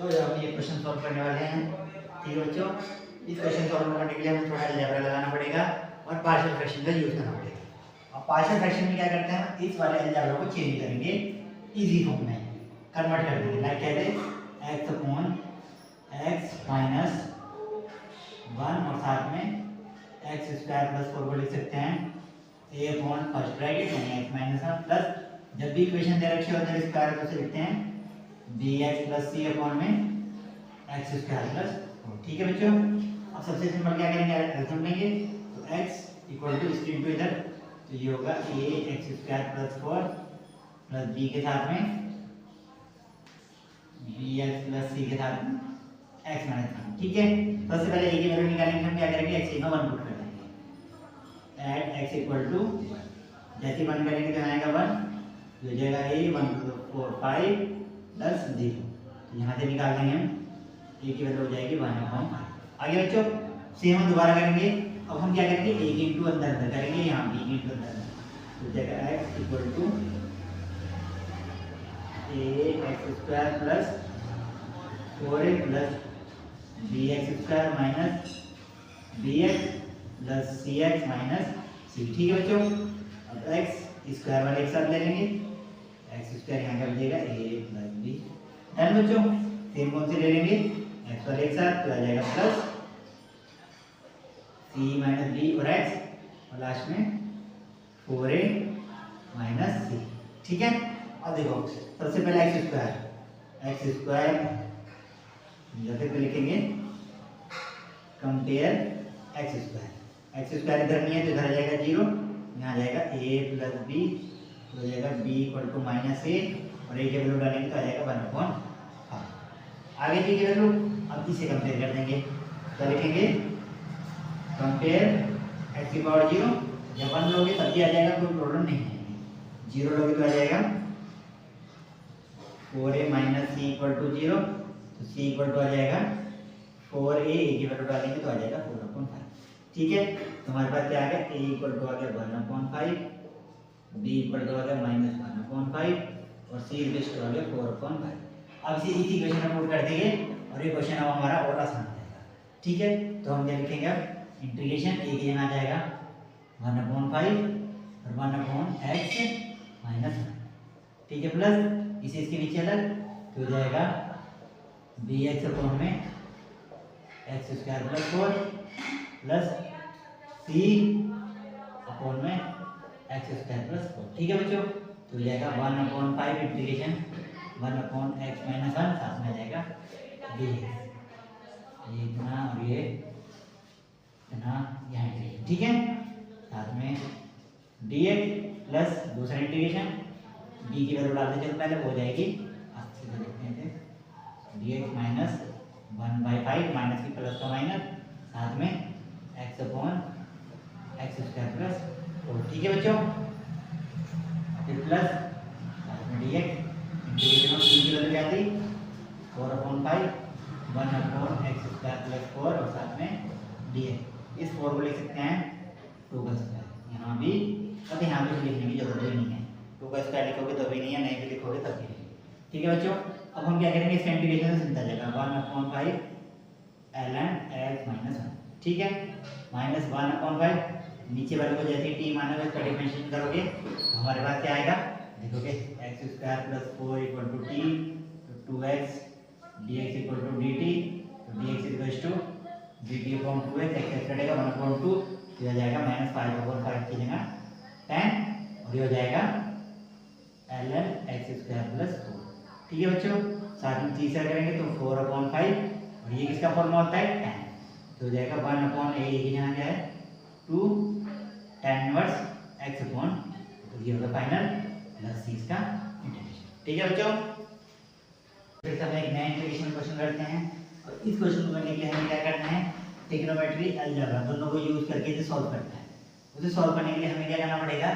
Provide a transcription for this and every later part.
तो जब हम ये क्वेश्चन सॉल्व करने वाले हैं, ठीक है बच्चों, इस क्वेश्चन सॉल्व करने के लिए हमें थोड़ा अलजेब्रा लगाना पड़ेगा और पार्शियल फ्रैक्शन का यूज करना पड़ेगा। अब पार्शियल फ्रैक्शन में क्या करते हैं, इस वाले अलजेब्रा को चेंज करेंगे, इजी फॉर्म में कन्वर्ट कर देंगे। लाइक कहते हैं x अपॉन x माइनस 1 और साथ में x स्क्वायर प्लस 4 को लिख सकते हैं a अपॉन फर्स्ट ब्रैकेट यानी x माइनस 1 प्लस, जब भी इक्वेशन दे रखी होती है स्क्वायर को से लिखते हैं bx प्लस c अपॉन में x स्क्वायर प्लस 4। ठीक है बच्चों, अब सबसे सिंपल क्या करेंगे, एल्सियम लेंगे तो x इक्वल टू स्क्रीन टू इधर, तो ये होगा a x square plus 4 plus b के साथ में bx प्लस c के साथ में x माइनस 1। ठीक है, सबसे पहले a की वैल्यू निकालेंगे, हम क्या करेंगे x में 1 पुट कर देंगे एट x इक्वल टू, जैसे 1 करेंगे तो आएगा 1, हो जाएगा a 1 4 5 प्लस 0, तो यहाँ से निकाल देंगे हम a की वैल्यू हो जाएगी 1/5। आगे बच्चों सेम हम दोबारा करेंगे, अब हम क्या करेंगे a की इंटू अंदर अंदर करेंगे, यहाँ b की इंटू अंदर अंदर, तो जाएगा x equal to a x square plus 4a plus bx square minus bx plus cx minus c। ठीक है बच्चों, अब x स्क्वायर वाले एक साथ ले लेंगे, x स्क्वायर यहाँ कर दिएगा a प्लस b। डन बच्चों, सेम कौन से ले लेंगे x वाले एक साथ, तो आ जाएगा प्लस c माइनस b और x और लास्ट में 4a माइनस c। ठीक है, अब देखो सबसे पहले x स्क्वायर जैसे पे लिखेंगे कंपेयर x स्क्वायर इधर नहीं है तो इधर आ जाएगा 0, यहाँ आ जाएगा a प्लस b, तो हो जाएगा b equal to minus a और a की वैल्यू डालेंगे तो आ जाएगा 1/5। आगे b की वैल्यू अब इसे कंपेयर कर देंगे, तो लिखेंगे कंपेयर x की पावर 0, जब 1 लोगे तब भी आ जाएगा, कोई प्रॉब्लम नहीं है, 0 लोगे तो आ जाएगा 4a minus c equal to 0, तो c इक्वल टू आ जाएगा 4a, a की वैल्यू डालेंगे तो आ जाएगा 4/5। ठीक है, तो हमारे पास क्या आ गया, a इक्वल टू आ गया 1/5, b इक्वल टू आ गया माइनस 1/5 और c इक्वल टू आ गया 4/5। अब इसी इक्वेशन में पुट कर देंगे और ये क्वेश्चन अब हमारा और आसान हो जाएगा। ठीक है, तो हम क्या लिखेंगे, अब इंटीग्रेशन a की जगह आ जाएगा 1/5 और 1/x माइनस 1। ठीक है, प्लस इसे इसके नीचे अलग, तो हो जाएगा bx अपॉन में x square plus 4 plus c upon में x स्क्वायर प्लस 4। ठीक है बच्चों, तो हो जाएगा 1/5 इंटीग्रेशन 1/x माइनस 1, साथ में आ जाएगा dx, ये इतना और ये इतना यहाँ इंटीग्रेशन। ठीक है, साथ में dx प्लस दूसरा इंटीग्रेशन b की वैल्यू डालते चलो पहले हो जाएगी, आपसे देखते हैं dx माइनस 1/5 माइनस की प्लस का माइनस, साथ में x upon x square plus 4। ठीक है बच्चों, फिर प्लस साथ में dx इंटीग्रेशन ऑफ c की वैल्यू क्या थी 4/5 1/x स्क्वायर प्लस 4 और साथ में dx, इस 4 को लिख सकते हैं 2 का स्क्वायर, यहाँ भी अब यहाँ भी लिखने की जरूरत ही नहीं है, 2 का स्क्वायर लिखोगे तो भी नहीं है, नहीं भी लिखोगे तब भी नहीं। ठीक है बच्चों, अब हम क्या करेंगे, इसका इंटीग्रेशन से सिंपल जाएगा 1/5 ln x माइनस 1। ठीक है, माइनस 1/5 नीचे वाले को जैसे t माना है उसका डिफरेंशिएशन करोगे तो हमारे पास क्या आएगा, देखोगे x square plus 4 equal to t, तो 2x dx equal to dt, तो dx equal to dt upon 2x, x कटेगा 1/2, तो आ जाएगा माइनस 5/5 की जगह 10 और ये हो जाएगा ln x स्क्वायर प्लस 4। ठीक है बच्चों, साथ में तीसरा करेंगे तो 4/5 और ये किसका फॉर्मूला होता है 10, तो हो जाएगा 1/a, की जगह क्या है 2 tan इनवर्स x अपॉन, तो ये होगा फाइनल प्लस c का इंटीग्रेशन। ठीक है बच्चों, फिर से हम एक नया इंटीग्रेशन क्वेश्चन करते हैं और इस क्वेश्चन को करने के लिए हमें क्या करना है, ट्रिग्नोमेट्री अलजेब्रा दोनों को यूज करके इसे सॉल्व करना है। उसे सॉल्व करने के लिए हमें क्या करना पड़ेगा,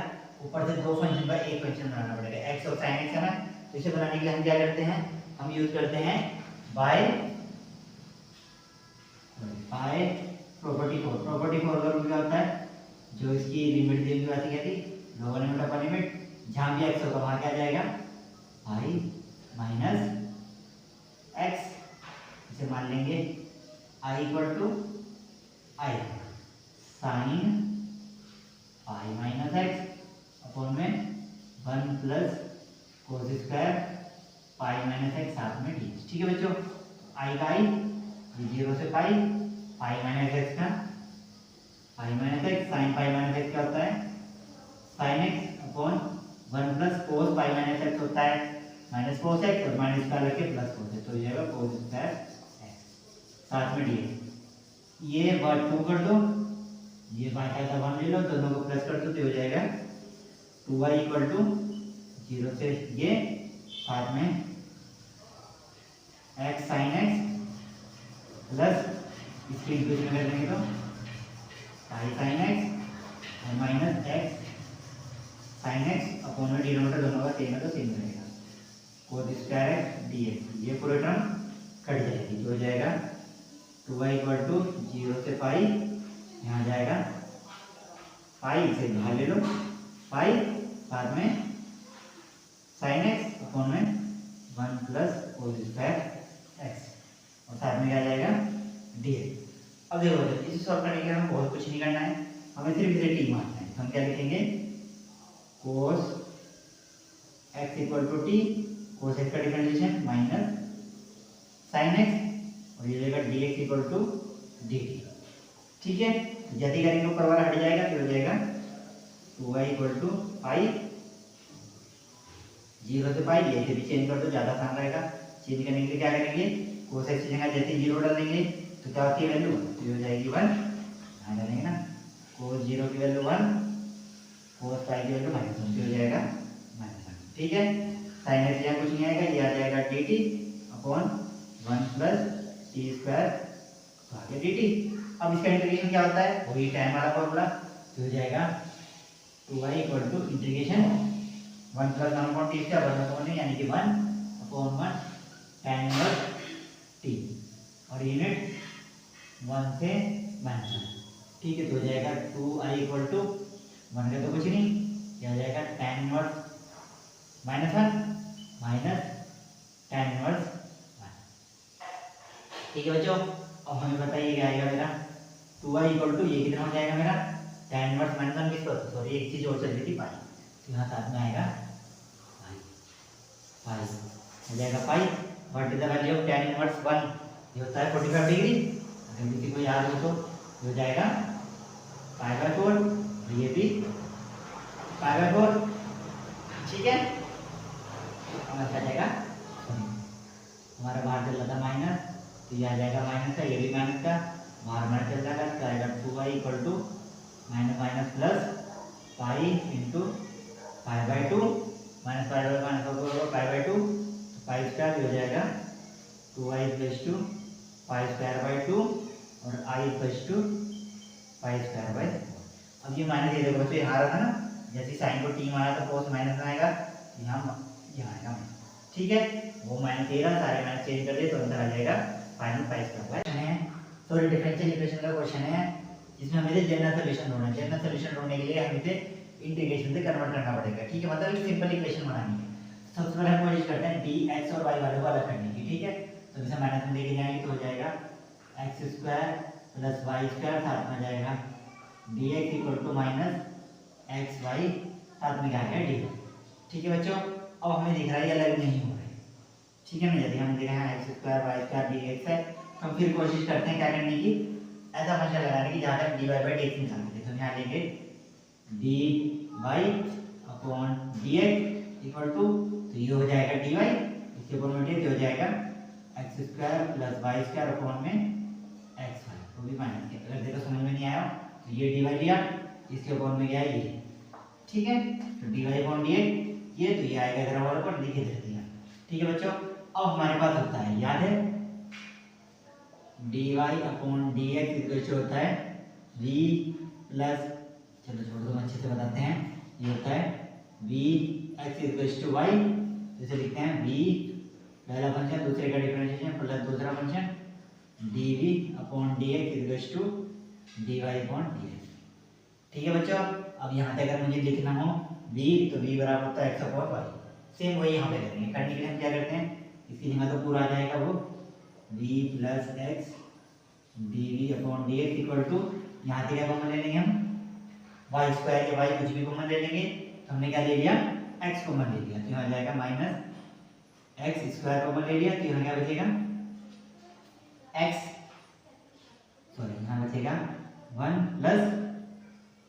ऊपर से 2 फंक्शन का एक फंक्शन बनाना पड़ेगा, x और sin x है ना, तो इसे बनाने के लिए हम क्या करते हैं, हम यूज करते हैं बाय प्रॉपर्टी 4। प्रॉपर्टी 4 का रूल क्या होता है, जो इसकी लिमिट दी हुई आती है लोअर लिमिट अपर लिमिट, जहां भी x होगा वहां क्या आ जाएगा i माइनस x इसे मान लेंगे i equal to I sine pi minus x upon में 1 plus cos square pi minus x साथ में डी। ठीक है बच्चों, आई का आई 0 से पाई माइनस एक्स का पाई minus x sign pi minus x क्या होता है साइन एक्स अपॉन 1 प्लस कोस पाई माइनस एक्स होता है माइनस कोस एक्स और माइनस का लेके प्लस कोस है तो हो जाएगा कोस स्क्वायर एक्स साथ में डी। ये बात 2 कर दो, ये बात है तब 1 ले लो, दोनों को प्लस कर दो तो हो जाएगा 2y इक्वल टू 0 से ये साथ में x साइन एक्स प्लस इसके इक्वेशन कर देंगे तो पाई साइन एक्स और minus x sine x upon में डिनोमिनेटर दोनों का सेम है तो सेम रहेगा कोस स्क्वायर एक्स dx। ये पूरे टर्म कट जाएगी तो हो जाएगा 2y इक्वल टू 0 से पाई, यहाँ जाएगा पाई से बाहर ले लो पाई बाद में साइन एक्स अपॉन में 1 प्लस कोस स्क्वायर एक्स और साथ में क्या जाएगा dx। अब देखो इसे सॉल्व करने के लिए हमें बहुत कुछ नहीं करना है, हमें सिर्फ इसे टी मारना है। हम क्या लिखेंगे cos x equal to t, cos x का डिफरेंशिएशन माइनस साइन एक्स और ये जाएगा d x equal to d t. ठीक है, यदि करेंगे ऊपर वाला हट जाएगा तो हो जाएगा 2y इक्वल टू पाई 0 से पाई, ये भी चेंज कर दो ज़्यादा आसान रहेगा। चेंज करने के लिए क्या करेंगे कोस एक्स की जगह जैसे 0 डाल देंगे तो क्या होती है वैल्यू तो हो जाएगी 1, यहाँ डालेंगे ना कोस 0 की वैल्यू 1 कोस पाई की वैल्यू -1 हो जाएगा -1। ठीक है, साइन एक्स यहाँ कुछ नहीं आएगा, ये आ जाएगा D T upon 1 plus T square तो आगे डी टी। अब इसका इंटीग्रेशन क्या होता है वही टाइम वाला फॉर्मूला तो हो जाएगा 2y equal to integration 1 plus 1 upon t square 1 upon यानी कि 1 अपॉन 1 tan इनवर्स टी और यूनिट 1 से -1। ठीक है, तो हो जाएगा 2i इक्वल टू 1 का तो कुछ नहीं, क्या हो जाएगा tan inverse -1 minus tan inverse 1। ठीक है बच्चों, अब हमें बताइए क्या आएगा मेरा 2i इक्वल टू ये कितना हो जाएगा मेरा tan इनवर्स -1 किसको सॉरी एक चीज और चल रही थी पाई, तो यहाँ साथ में आएगा पाई हो जाएगा pi. What is the value of tan inverse 1 ये होता है 45 डिग्री, अगर किसी को याद हो तो हो जाएगा π/4 और ये भी π/4। ठीक है, हमारा क्या जाएगा हमारा बाहर चल रहा था माइनस तो ये आ जाएगा माइनस का, ये भी माइनस का बाहर हमारा चल जाएगा तो आएगा 2y equal to minus minus plus pi into π/2 minus π/2 pi square हो जाएगा 2y plus 2 pi square by 2 और i plus 2 pi square by 4। अब ये माइनस ये देखो बच्चों यहाँ रहा था ना, जैसे साइन को टी मारा तो कोस माइनस में आएगा, यहाँ आएगा। ठीक है, वो माइनस ये रहा, सारे माइनस चेंज कर दिए तो अंदर आ जाएगा final pi square by. Sorry differential equation का क्वेश्चन है जिसमें हमें जनरल सॉल्यूशन ढूंढना है। जनरल सॉल्यूशन ढूंढने के लिए हमें इसे इंटीग्रेशन से कन्वर्ट करना पड़ेगा। ठीक है, मतलब एक सिंपल इक्वेशन बनानी है। सबसे पहले हम कोशिश करते हैं डी एक्स और वाई वाले को अलग करने की। ठीक है, तो जैसे माइनस में लेके जाएंगे तो हो जाएगा x square plus y square साथ में जाएगा d x equal to minus x y साथ में क्या आएगा डी। ठीक है बच्चों, अब हमें दिख रहा है ये अलग नहीं हो रहा है। ठीक है ना, यदि हम देख रहे हैं x square y square d x है तो हम फिर कोशिश करते हैं क्या करने की ऐसा फंक्शन लगाने की जहाँ तक d y by d x निकालते हैं। तो यहाँ लेंगे d y upon d x equal to तो ये हो जाएगा डी वाई, इसके ऊपर में डी हो जाएगा x square plus y square upon में एक्स वाई, तो भी माइनस के अगर देखो समझ में नहीं आया तो ये डी वाई लिया, इसके ऊपर में गया ये। ठीक है, तो d y upon d x ये तो ये आएगा इधर वाले पर लिखे दे दिया। ठीक है बच्चों, अब हमारे पास होता है याद है dy upon dx equal to होता है v प्लस चलो छोड़ दो अच्छे से बताते हैं, ये होता है v x equal to y, जैसे लिखते हैं v पहला फंक्शन दूसरे का डिफरेंशिएशन प्लस दूसरा function dv upon dx equal to dy upon dx। ठीक है बच्चों, अब यहाँ पे अगर मुझे लिखना हो v तो v बराबर होता है x अपॉन y, सेम वही यहाँ पे करेंगे। करने के लिए हम क्या करते हैं इसकी जगह तो पूरा आ जाएगा वो v plus x dv upon dx equal to, यहाँ से क्या कॉमन ले लेंगे हम, वाई स्क्वायर या वाई कुछ भी कॉमन ले लेंगे, तो हमने क्या ले लिया, एक्स कॉमन ले लिया, तो यहाँ जाएगा माइनस एक्स स्क्वायर कॉमन ले लिया, तो यहाँ क्या बचेगा एक्स, सॉरी यहाँ बचेगा 1 प्लस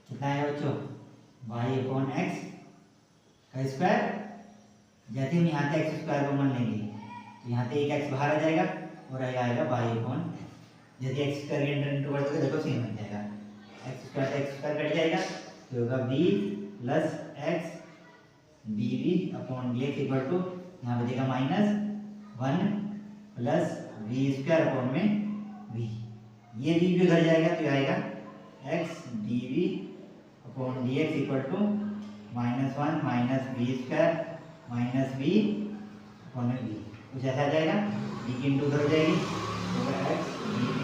कितना है बच्चों, वाई अपॉन एक्स का स्क्वायर, जैसे हम यहाँ से एक्स स्क्वायर कॉमन लेंगे तो यहाँ से एक एक्स बाहर आ जाएगा और आएगा वाई अपॉन, जैसे एक्स स्क्वायर के अंदर इंटू कर दोगे देखो सेम बन जाएगा, एक्स स्क्वायर कट जाएगा, तो होगा v plus x dv upon dx equal to, यहाँ बचेगा minus 1 plus v square upon में v, ये v भी उधर जाएगा तो आएगा x dv upon dx equal to minus 1 minus v square minus v upon में v, कुछ ऐसा आ जाएगा, v की इंटू उधर हो जाएगी, तो x dv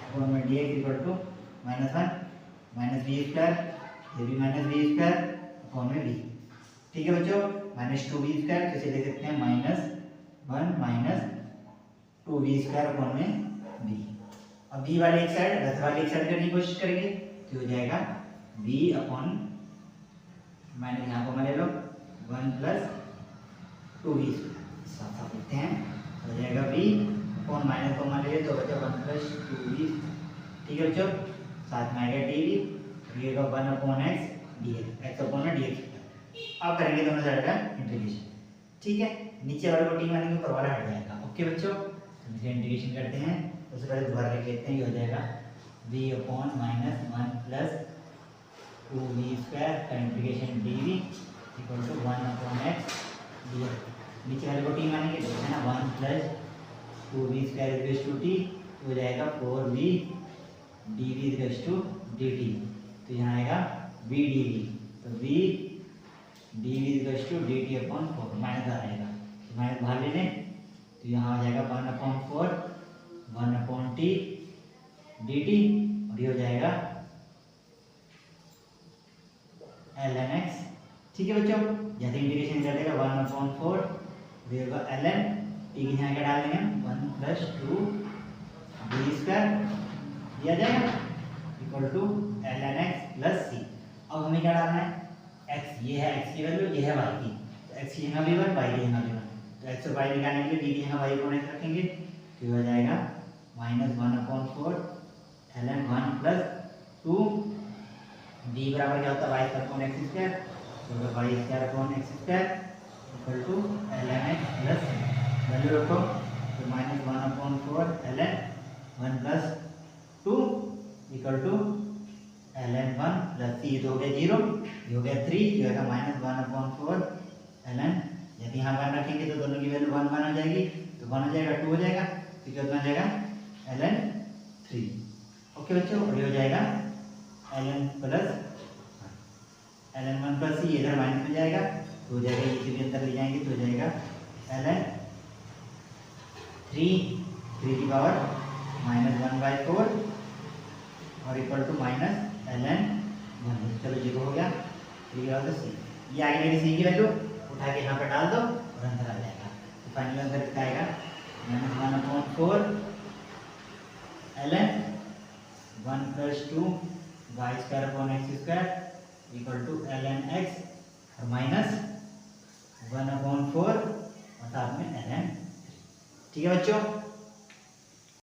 अपॉन में dx equal to minus 1 minus v square, ये भी माइनस वी स्क्वायर अपॉन में v, ठीक है बच्चों, माइनस 2v स्क्वायर, तो इसे लिख सकते हैं minus 1 minus 2v square upon में v। अब v वाले एक साइड रथ वाले एक साइड करने की कोशिश करेंगे, तो हो जाएगा v अपॉन, मैंने यहाँ को मान लो 1 प्लस 2v साथ साथ लिखते हैं, हो जाएगा v अपॉन माइनस को मान ले तो बचा 1 प्लस 2v, ठीक है बच्चों, साथ में आएगा dv, ये होगा 1 upon x dx, x upon में dx, अब करेंगे दोनों साइड का इंटीग्रेशन, ठीक है, नीचे वाले को t मानेंगे ऊपर वाला हट जाएगा, ओके बच्चों, तो इसे इंटीग्रेशन करते हैं, उससे पहले दोबारा लिख लेते हैं, ये हो जाएगा v upon minus 1 plus 2v square का integration dv equal to 1 upon x dx, नीचे वाले को t मानेंगे तो है ना 1 plus 2v square equals to t, हो जाएगा 4v dv equals to dt, तो यहाँ आएगा v dv, तो v dv equals to dt upon 4, minus आ जाएगा, तो माइनस बाहर ले लें, तो यहाँ आ जाएगा 1 अपॉन 4 1 अपॉन t dt, और ये हो जाएगा ln x, ठीक है बच्चों, जैसे इंटीग्रेशन कर देगा 1 अपॉन 4 ये होगा ln t की यहाँ क्या डाल देंगे 1 प्लस 2 v स्क्वायर, ये आ जाएगा equal to ln x plus c, अब हमें क्या डालना है x, ये है x की वैल्यू, ये है y की, तो x की यहाँ भी 1 y की यहाँ भी 1, तो x और y निकालने के लिए d की यहाँ y को नहीं रखेंगे, तो हो जाएगा minus 1 upon 4 ln 1 plus 2 d बराबर क्या होता है y square upon x square, तो y square upon x square equal to ln x plus value रखो, तो minus 1 upon 4 ln 1 plus 2 equal to ln 1 plus c, तो हो गया 0, ये हो गया 3, ये होगा माइनस 1 अपॉन 4 ln, यदि यहाँ 1 रखेंगे तो दोनों की वैल्यू 1 1 हो जाएगी, तो 1 हो जाएगा 2 हो जाएगा, तो कितना हो जाएगा ln 3, ओके बच्चों, और ये हो जाएगा ln plus ln 1 plus c, इधर माइनस में जाएगा, तो हो जाएगा इसे भी अंदर ले जाएंगे, तो हो जाएगा ln 3 की पावर माइनस 1/4 और इक्वल टू माइनस ln 1, चलो 0 हो गया, तो ये होगा c, ये आगे मेरी c की वैल्यू उठा के यहाँ पर डाल दो और अंदर आ जाएगा, तो फाइनल आंसर कितना आएगा minus 1 upon 4 ln 1 plus 2 y square upon x square equal to ln x और माइनस 1 अपॉन 4 और साथ में ln, ठीक है बच्चों।